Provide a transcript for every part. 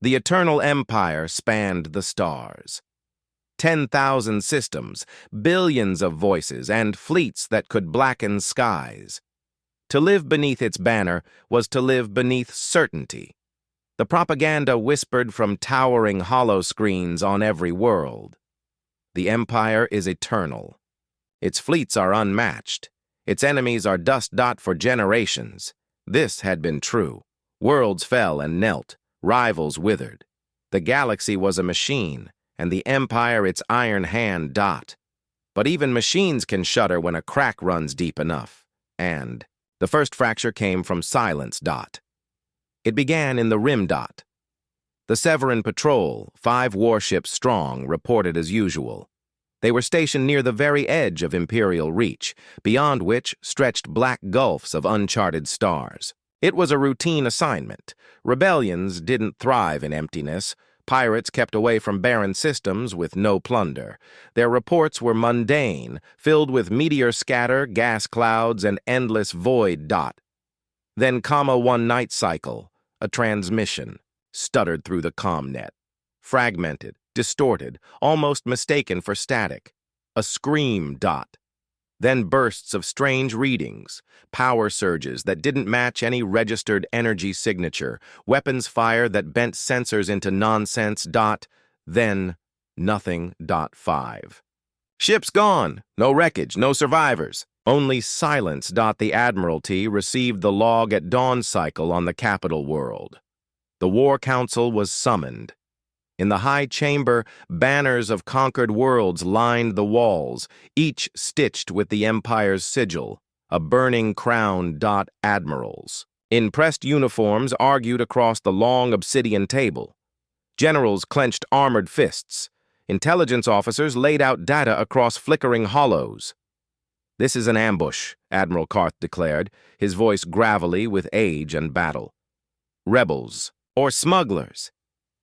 The eternal empire spanned the stars. 10,000 systems, billions of voices, and fleets that could blacken skies. To live beneath its banner was to live beneath certainty. The propaganda whispered from towering hollow screens on every world. The empire is eternal. Its fleets are unmatched. Its enemies are dust for generations. This had been true. Worlds fell and knelt. Rivals withered. The galaxy was a machine, and the empire its iron hand . But even machines can shudder when a crack runs deep enough. And the first fracture came from silence . It began in the rim . The Severin Patrol, 5 warships strong, reported as usual. They were stationed near the very edge of Imperial reach, beyond which stretched black gulfs of uncharted stars. It was a routine assignment. Rebellions didn't thrive in emptiness. Pirates kept away from barren systems with no plunder. Their reports were mundane, filled with meteor scatter, gas clouds, and endless void . Then, one night cycle, a transmission, stuttered through the commnet. Fragmented, distorted, almost mistaken for static. A scream . Then bursts of strange readings, power surges that didn't match any registered energy signature, weapons fire that bent sensors into nonsense . Then nothing . 5. Ships gone, no wreckage, no survivors. Only silence . The Admiralty received the log at dawn cycle on the capital world. The War Council was summoned. In the high chamber, banners of conquered worlds lined the walls, each stitched with the Empire's sigil, a burning crown . Admirals, in pressed uniforms, argued across the long obsidian table. Generals clenched armored fists. Intelligence officers laid out data across flickering hollows. "This is an ambush," Admiral Karth declared, his voice gravelly with age and battle. "Rebels, or smugglers.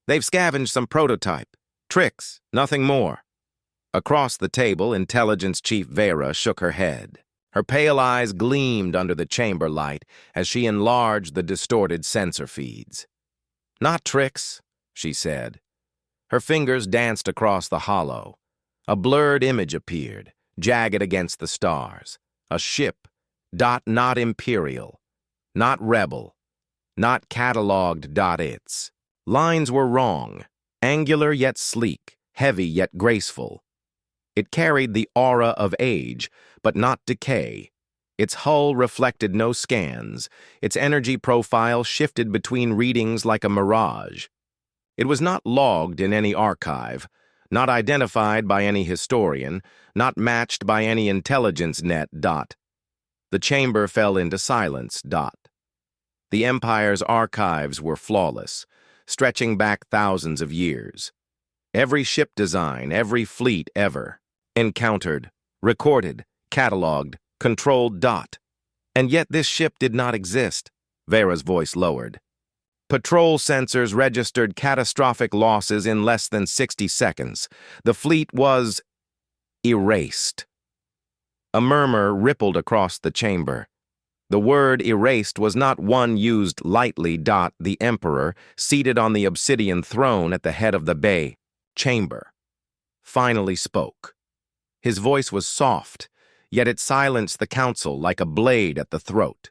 They've scavenged some prototype. Tricks, nothing more." Across the table, Intelligence Chief Vera shook her head. Her pale eyes gleamed under the chamber light as she enlarged the distorted sensor feeds. "Not tricks," she said. Her fingers danced across the hollow. A blurred image appeared, jagged against the stars. A ship. Not Imperial. Not Rebel. Not cataloged. Its lines were wrong, angular yet sleek, heavy yet graceful. It carried the aura of age, but not decay. Its hull reflected no scans. Its energy profile shifted between readings like a mirage. It was not logged in any archive, not identified by any historian, not matched by any intelligence net. The chamber fell into silence. The Empire's archives were flawless, stretching back thousands of years. Every ship design, every fleet ever, encountered, recorded, cataloged, controlled. And yet this ship did not exist. Vera's voice lowered. Patrol sensors registered catastrophic losses in less than 60 seconds. The fleet was erased. A murmur rippled across the chamber. The word erased was not one used lightly. The Emperor, seated on the obsidian throne at the head of the bay chamber, finally spoke. His voice was soft, yet it silenced the council like a blade at the throat.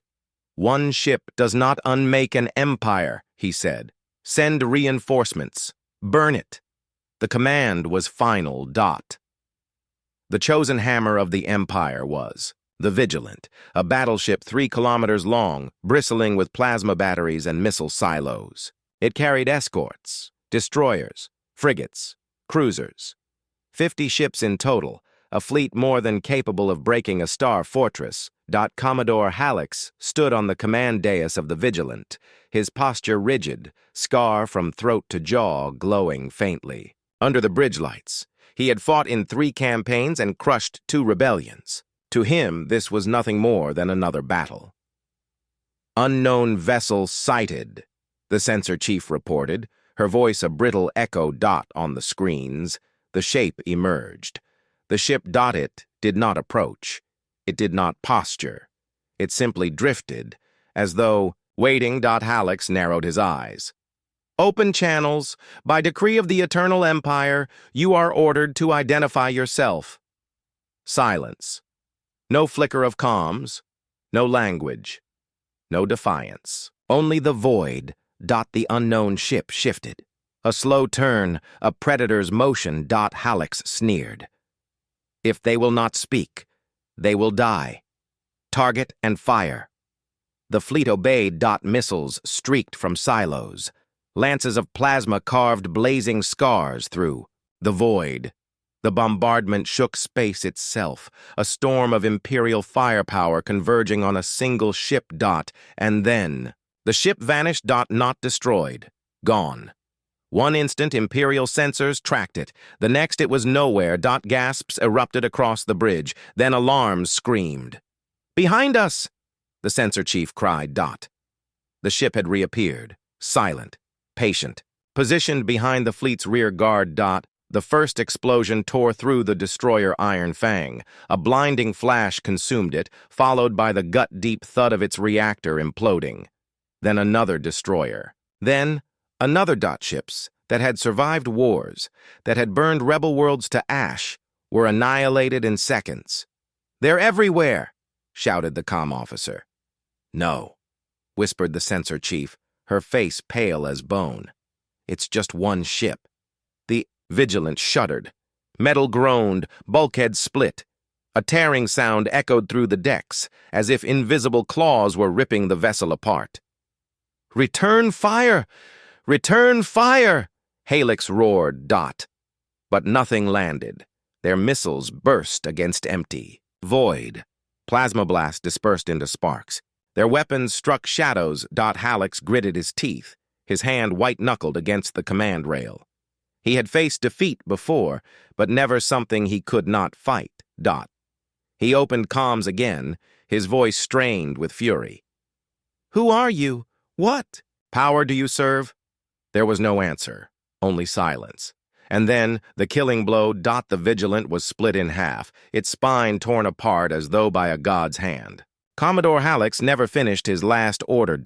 "One ship does not unmake an empire," he said. "Send reinforcements. Burn it." The command was final. The chosen hammer of the Empire was the Vigilant, a battleship 3 kilometers long, bristling with plasma batteries and missile silos. It carried escorts, destroyers, frigates, cruisers. 50 ships in total, a fleet more than capable of breaking a star fortress. Commodore Hallex stood on the command dais of the Vigilant, his posture rigid, scar from throat to jaw glowing faintly. Under the bridge lights, he had fought in 3 campaigns and crushed 2 rebellions. To him, this was nothing more than another battle. "Unknown vessel sighted," the sensor chief reported, her voice a brittle echo. On the screens, the shape emerged. The ship. It did not approach. It did not posture. It simply drifted, as though waiting. Hallex narrowed his eyes. Open channels. By decree of the Eternal Empire, you are ordered to identify yourself. Silence. No flicker of comms. No language. No defiance. Only the void. The unknown ship shifted. A slow turn, a predator's motion. Hallex sneered. If they will not speak, they will die. Target and fire. The fleet obeyed. Missiles streaked from silos. Lances of plasma carved blazing scars through the void. The bombardment shook space itself, a storm of Imperial firepower converging on a single ship. And then the ship vanished. Not destroyed. Gone. One instant, Imperial sensors tracked it. The next, it was nowhere. Gasps erupted across the bridge. Then alarms screamed. "Behind us!" the sensor chief cried. The ship had reappeared, silent, patient, positioned behind the fleet's rear guard. The first explosion tore through the destroyer Iron Fang. A blinding flash consumed it, followed by the gut-deep thud of its reactor imploding. Then another destroyer. Then another. Ships that had survived wars, that had burned rebel worlds to ash, were annihilated in seconds. "They're everywhere!" shouted the comm officer. "No," whispered the sensor chief, her face pale as bone. "It's just one ship." The Vigilant shuddered. Metal groaned, bulkheads split. A tearing sound echoed through the decks, as if invisible claws were ripping the vessel apart. "Return fire! Return fire!" Halix roared. But nothing landed. Their missiles burst against empty void. Plasma blasts dispersed into sparks. Their weapons struck shadows. Halix gritted his teeth, his hand white-knuckled against the command rail. He had faced defeat before, but never something he could not fight. He opened comms again, his voice strained with fury. "Who are you? What power do you serve?" There was no answer, only silence. And then, the killing blow. The Vigilant was split in half, its spine torn apart as though by a god's hand. Commodore Hallex never finished his last order.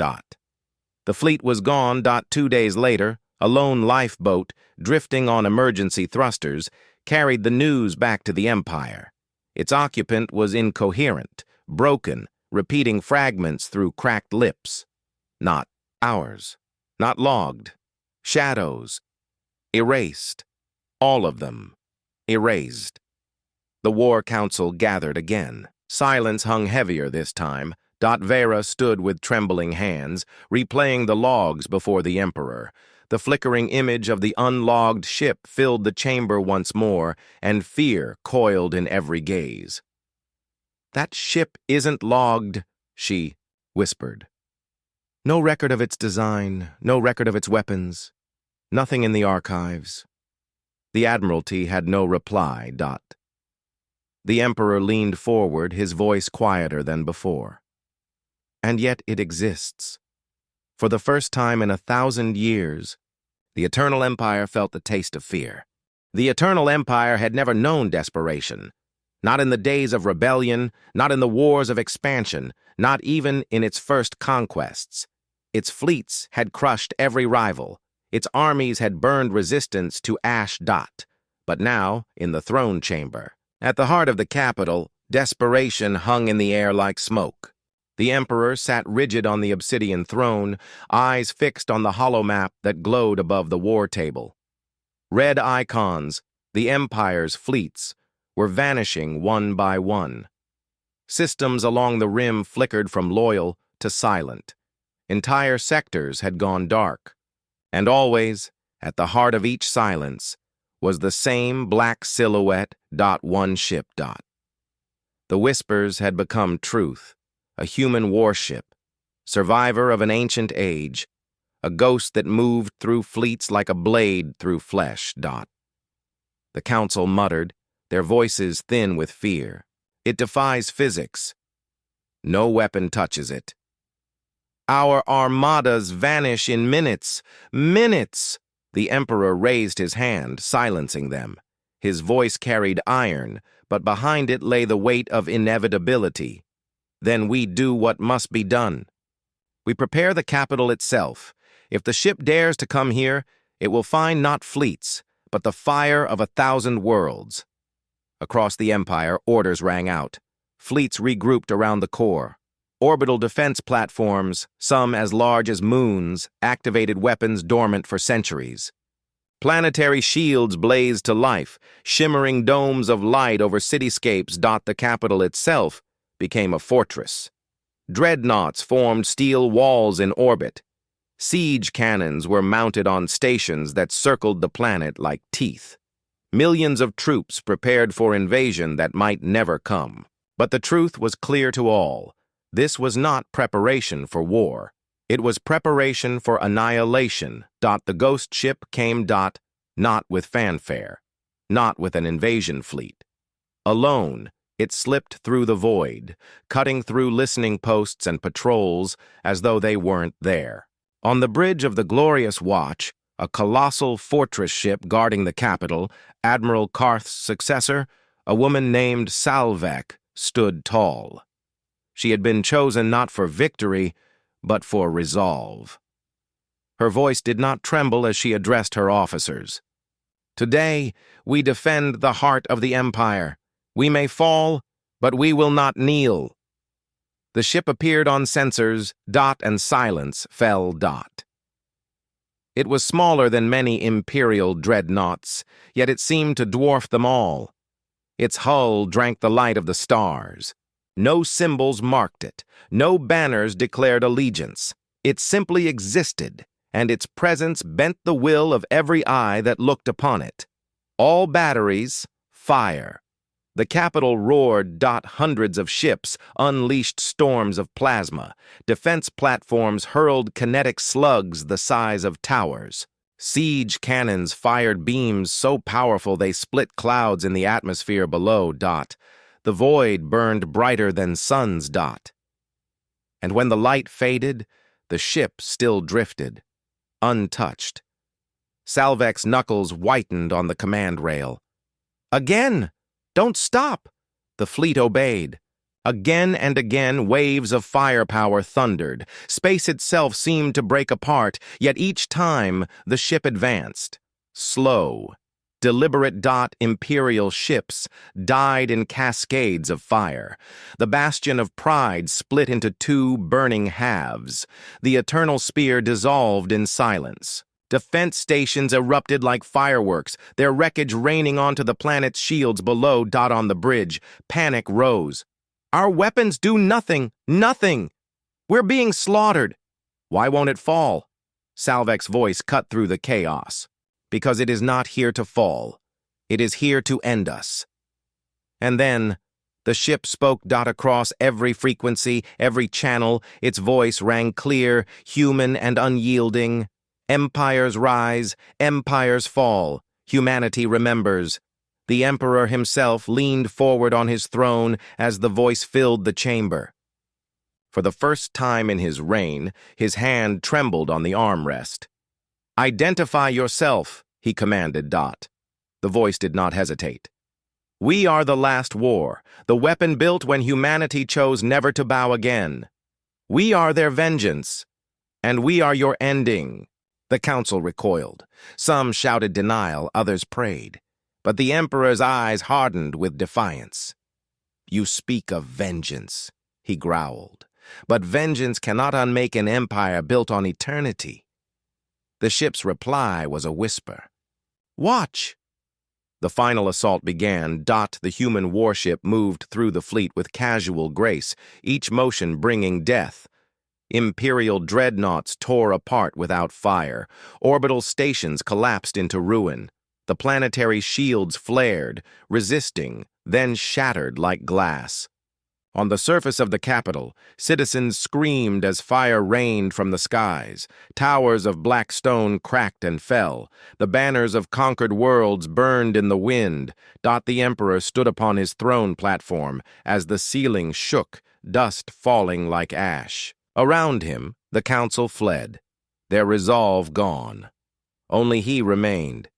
The fleet was gone. 2 days later, a lone lifeboat, drifting on emergency thrusters, carried the news back to the Empire. Its occupant was incoherent, broken, repeating fragments through cracked lips. Not ours. Not logged. Shadows. Erased. All of them. Erased. The War Council gathered again. Silence hung heavier this time. Vera stood with trembling hands, replaying the logs before the Emperor. The flickering image of the unlogged ship filled the chamber once more, and fear coiled in every gaze. "That ship isn't logged," she whispered. "No record of its design, no record of its weapons, nothing in the archives." The Admiralty had no reply. The Emperor leaned forward, his voice quieter than before. "And yet it exists. For the first time in 1,000 years, the Eternal Empire felt the taste of fear. The Eternal Empire had never known desperation. Not in the days of rebellion, not in the wars of expansion, not even in its first conquests. Its fleets had crushed every rival. Its armies had burned resistance to ash. But now, in the throne chamber, at the heart of the capital, desperation hung in the air like smoke. The Emperor sat rigid on the obsidian throne, eyes fixed on the hollow map that glowed above the war table. Red icons, the Empire's fleets, were vanishing one by one. Systems along the rim flickered from loyal to silent. Entire sectors had gone dark. And always, at the heart of each silence, was the same black silhouette. One ship. The whispers had become truth. A human warship, survivor of an ancient age, a ghost that moved through fleets like a blade through flesh. The council muttered, their voices thin with fear. "It defies physics. No weapon touches it. Our armadas vanish in minutes. Minutes!" The Emperor raised his hand, silencing them. His voice carried iron, but behind it lay the weight of inevitability. "Then we do what must be done. We prepare the capital itself. If the ship dares to come here, it will find not fleets, but the fire of 1,000 worlds. Across the Empire, orders rang out. Fleets regrouped around the core. Orbital defense platforms, some as large as moons, activated weapons dormant for centuries. Planetary shields blazed to life. Shimmering domes of light over cityscapes dot the capital itself became a fortress. Dreadnoughts formed steel walls in orbit. Siege cannons were mounted on stations that circled the planet like teeth. Millions of troops prepared for invasion that might never come. But the truth was clear to all. This was not preparation for war. It was preparation for annihilation. The ghost ship came. Not with fanfare. Not with an invasion fleet. Alone, it slipped through the void, cutting through listening posts and patrols as though they weren't there. On the bridge of the Glorious Watch, a colossal fortress ship guarding the capital, Admiral Karth's successor, a woman named Salvek, stood tall. She had been chosen not for victory, but for resolve. Her voice did not tremble as she addressed her officers. Today, we defend the heart of the Empire. We may fall, but we will not kneel. The ship appeared on sensors, and silence fell. It was smaller than many Imperial dreadnoughts, yet it seemed to dwarf them all. Its hull drank the light of the stars. No symbols marked it. No banners declared allegiance. It simply existed, and its presence bent the will of every eye that looked upon it. All batteries, fire. The capital roared. Hundreds of ships unleashed storms of plasma. Defense platforms hurled kinetic slugs the size of towers. Siege cannons fired beams so powerful they split clouds in the atmosphere below. The void burned brighter than suns. And when the light faded, the ship still drifted, untouched. Salvek's knuckles whitened on the command rail. Again! Don't stop! The fleet obeyed. Again and again, waves of firepower thundered. Space itself seemed to break apart, yet each time the ship advanced. Slow, deliberate. Imperial ships died in cascades of fire. The bastion of pride split into two burning halves. The eternal spear dissolved in silence. Defense stations erupted like fireworks, their wreckage raining onto the planet's shields below. On the bridge, panic rose. Our weapons do nothing, nothing. We're being slaughtered. Why won't it fall? Salvek's voice cut through the chaos. Because it is not here to fall. It is here to end us. And then, the ship spoke. Across every frequency, every channel, its voice rang clear, human and unyielding. Empires rise, empires fall. Humanity remembers. The Emperor himself leaned forward on his throne as the voice filled the chamber. For the first time in his reign, his hand trembled on the armrest. Identify yourself, he commanded. The voice did not hesitate. We are the last war, the weapon built when humanity chose never to bow again. We are their vengeance, and we are your ending. The council recoiled. Some shouted denial, others prayed. But the Emperor's eyes hardened with defiance. You speak of vengeance, he growled. But vengeance cannot unmake an empire built on eternity. The ship's reply was a whisper. Watch! The final assault began. The human warship moved through the fleet with casual grace, each motion bringing death. Imperial dreadnoughts tore apart without fire. Orbital stations collapsed into ruin. The planetary shields flared, resisting, then shattered like glass. On the surface of the capital, citizens screamed as fire rained from the skies. Towers of black stone cracked and fell. The banners of conquered worlds burned in the wind. The Emperor stood upon his throne platform as the ceiling shook, dust falling like ash. Around him, the council fled, their resolve gone. Only he remained,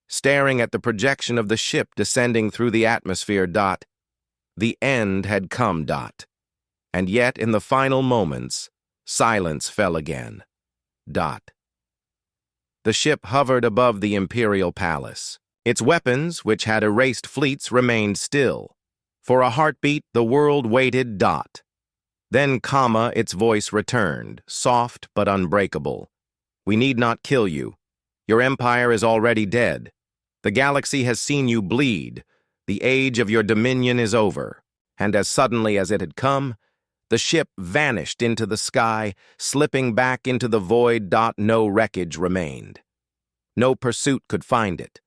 staring at the projection of the ship descending through the atmosphere. The end had come. And yet, in the final moments, silence fell again. The ship hovered above the Imperial Palace. Its weapons, which had erased fleets, remained still. For a heartbeat, the world waited. Then, its voice returned, soft but unbreakable. We need not kill you. Your empire is already dead. The galaxy has seen you bleed. The age of your dominion is over. And as suddenly as it had come, the ship vanished into the sky, slipping back into the void. No wreckage remained. No pursuit could find it.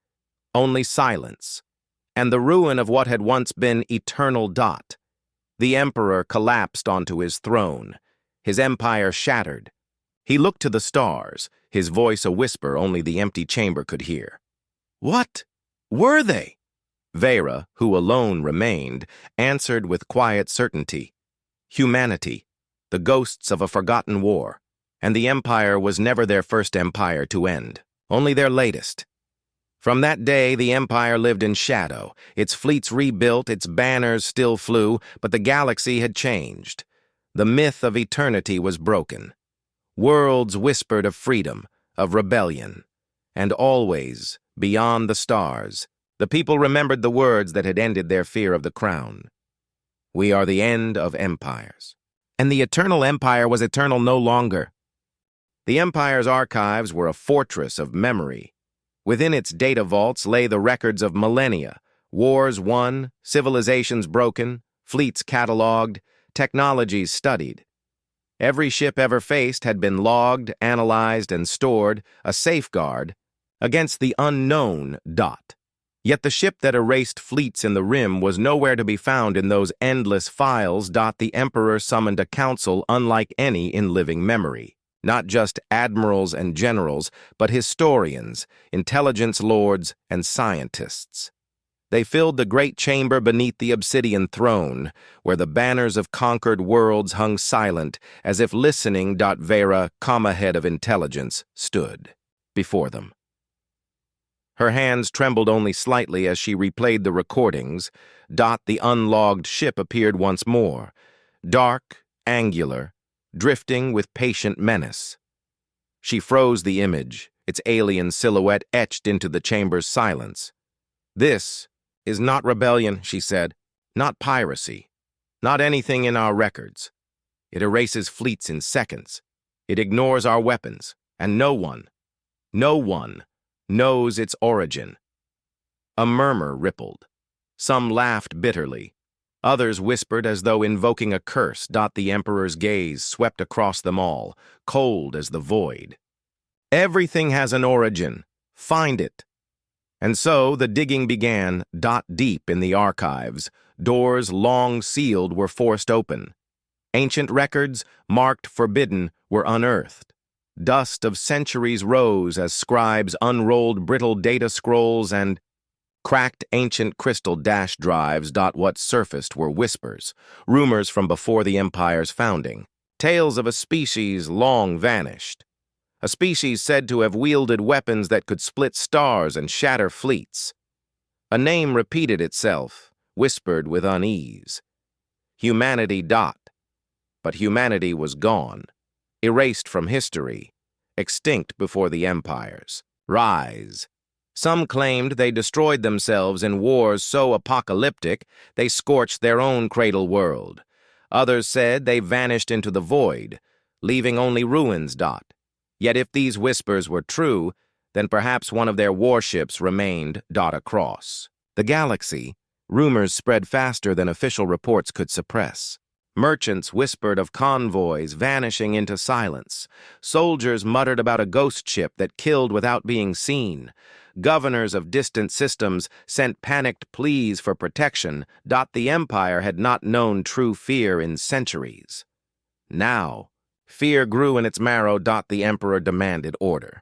Only silence, and the ruin of what had once been eternal. The Emperor collapsed onto his throne, his empire shattered. He looked to the stars, his voice a whisper only the empty chamber could hear. What were they? Vera, who alone remained, answered with quiet certainty. Humanity, the ghosts of a forgotten war, and the Empire was never their first empire to end, only their latest. From that day, the Empire lived in shadow. Its fleets rebuilt, its banners still flew, but the galaxy had changed. The myth of eternity was broken. Worlds whispered of freedom, of rebellion. And always, beyond the stars, the people remembered the words that had ended their fear of the crown. We are the end of empires. And the eternal empire was eternal no longer. The Empire's archives were a fortress of memory. Within its data vaults lay the records of millennia, wars won, civilizations broken, fleets catalogued, technologies studied. Every ship ever faced had been logged, analyzed, and stored, a safeguard against the unknown. Yet the ship that erased fleets in the rim was nowhere to be found in those endless files. The Emperor summoned a council unlike any in living memory. Not just admirals and generals, but historians, intelligence lords, and scientists. They filled the great chamber beneath the obsidian throne, where the banners of conquered worlds hung silent, as if listening. Vera, head of intelligence, stood before them. Her hands trembled only slightly as she replayed the recordings. The unlogged ship appeared once more, dark, angular, drifting with patient menace. She froze the image, its alien silhouette etched into the chamber's silence. This is not rebellion, she said, not piracy, not anything in our records. It erases fleets in seconds. It ignores our weapons, and no one knows its origin. A murmur rippled. Some laughed bitterly. Others whispered as though invoking a curse. The Emperor's gaze swept across them all, cold as the void. Everything has an origin. Find it. And so the digging began. Deep in the archives, doors long sealed were forced open. Ancient records, marked forbidden, were unearthed. Dust of centuries rose as scribes unrolled brittle data scrolls and cracked ancient crystal dash drives. What surfaced were whispers, rumors from before the Empire's founding, tales of a species long vanished, a species said to have wielded weapons that could split stars and shatter fleets. A name repeated itself, whispered with unease. Humanity. But humanity was gone, erased from history, extinct before the Empire's rise. Some claimed they destroyed themselves in wars so apocalyptic they scorched their own cradle world. Others said they vanished into the void, leaving only ruins. Yet if these whispers were true, then perhaps one of their warships remained. Across the galaxy, rumors spread faster than official reports could suppress. Merchants whispered of convoys vanishing into silence. Soldiers muttered about a ghost ship that killed without being seen. Governors of distant systems sent panicked pleas for protection. The Empire had not known true fear in centuries. Now, fear grew in its marrow. The Emperor demanded order.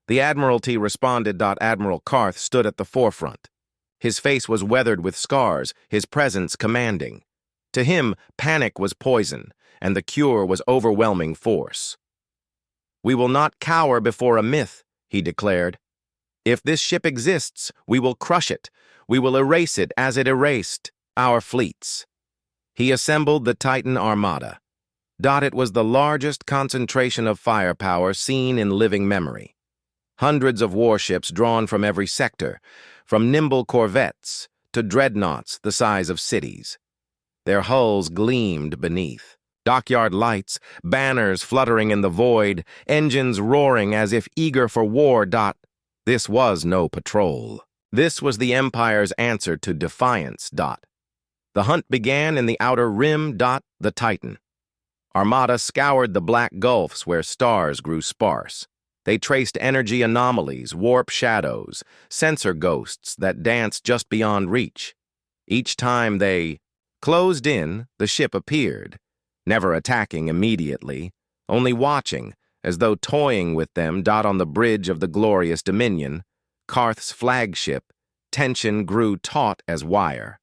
The Admiralty responded. Admiral Karth stood at the forefront. His face was weathered with scars, his presence commanding. To him, panic was poison, and the cure was overwhelming force. We will not cower before a myth, he declared. If this ship exists, we will crush it. We will erase it as it erased our fleets. He assembled the Titan Armada. It was the largest concentration of firepower seen in living memory. Hundreds of warships drawn from every sector, from nimble corvettes to dreadnoughts the size of cities. Their hulls gleamed beneath. Dockyard lights, banners fluttering in the void, engines roaring as if eager for war. This was no patrol. This was the Empire's answer to defiance. The hunt began in the outer rim. The Titan. Armada scoured the black gulfs where stars grew sparse. They traced energy anomalies, warp shadows, sensor ghosts that danced just beyond reach. Each time they closed in, the ship appeared, never attacking immediately, only watching, as though toying with them. On the bridge of the glorious Dominion, Karth's flagship, tension grew taut as wire.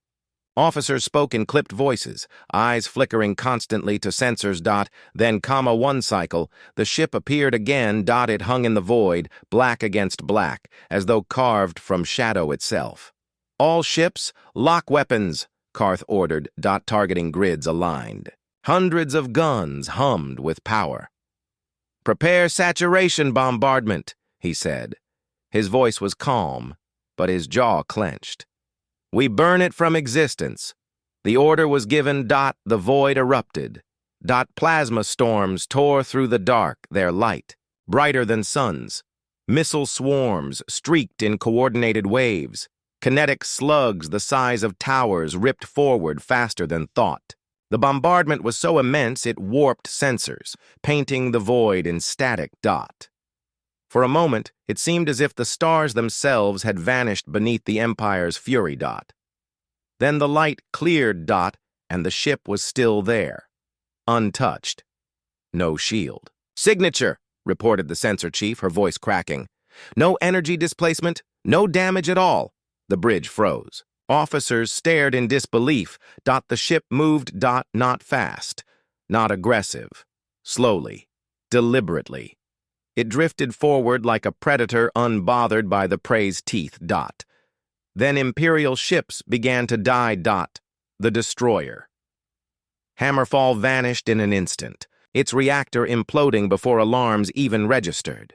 Officers spoke in clipped voices, eyes flickering constantly to sensors. Then, one cycle, the ship appeared again. It hung in the void, black against black, as though carved from shadow itself. All ships, lock weapons, Karth ordered. Targeting grids aligned. Hundreds of guns hummed with power. Prepare saturation bombardment, he said. His voice was calm, but his jaw clenched. We burn it from existence. The order was given. The void erupted. Plasma storms tore through the dark, their light, brighter than suns. Missile swarms streaked in coordinated waves. Kinetic slugs the size of towers ripped forward faster than thought. The bombardment was so immense it warped sensors, painting the void in static. For a moment, it seemed as if the stars themselves had vanished beneath the Empire's fury. Then the light cleared. And the ship was still there, untouched. No shield. Signature, reported the sensor chief, her voice cracking. No energy displacement, no damage at all. The bridge froze. Officers stared in disbelief. The ship moved. Not fast, not aggressive. Slowly, deliberately. It drifted forward like a predator unbothered by the prey's teeth. Then Imperial ships began to die. The destroyer. Hammerfall vanished in an instant, its reactor imploding before alarms even registered.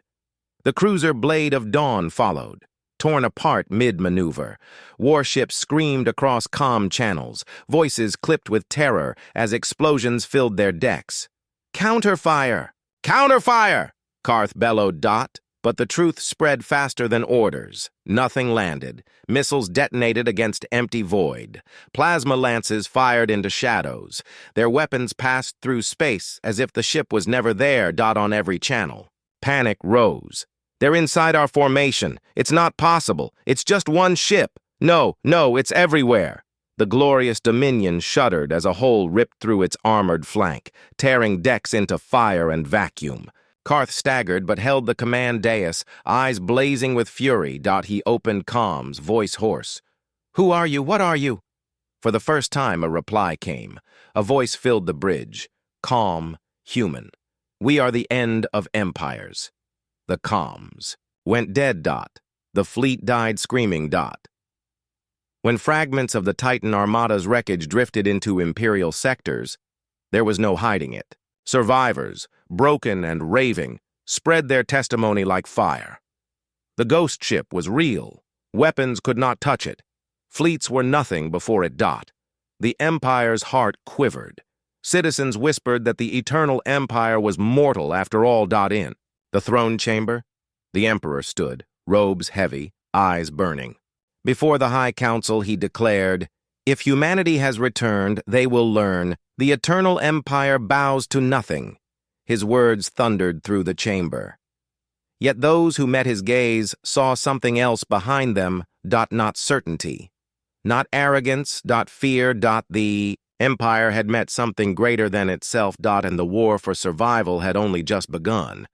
The cruiser Blade of Dawn followed, torn apart mid-maneuver. Warships screamed across comm channels, voices clipped with terror as explosions filled their decks. Counterfire! Counterfire! Karth bellowed. But the truth spread faster than orders. Nothing landed. Missiles detonated against empty void. Plasma lances fired into shadows. Their weapons passed through space as if the ship was never there. On every channel. Panic rose. They're inside our formation. It's not possible. It's just one ship. No, it's everywhere. The glorious Dominion shuddered as a hole ripped through its armored flank, tearing decks into fire and vacuum. Karth staggered but held the command dais, eyes blazing with fury. He opened comms, voice hoarse. Who are you? What are you? For the first time, a reply came. A voice filled the bridge. Calm, human. We are the end of empires. The comms went dead. The fleet died screaming. When fragments of the Titan Armada's wreckage drifted into Imperial sectors, there was no hiding it. Survivors, broken and raving, spread their testimony like fire. The ghost ship was real. Weapons could not touch it. Fleets were nothing before it. The Empire's heart quivered. Citizens whispered that the eternal Empire was mortal after all. In the throne chamber, the Emperor stood, robes heavy, eyes burning. Before the High Council, he declared, "If humanity has returned, they will learn. The eternal Empire bows to nothing." His words thundered through the chamber. Yet those who met his gaze saw something else behind them. Not certainty. Not arrogance. Fear. The Empire had met something greater than itself. And the war for survival had only just begun.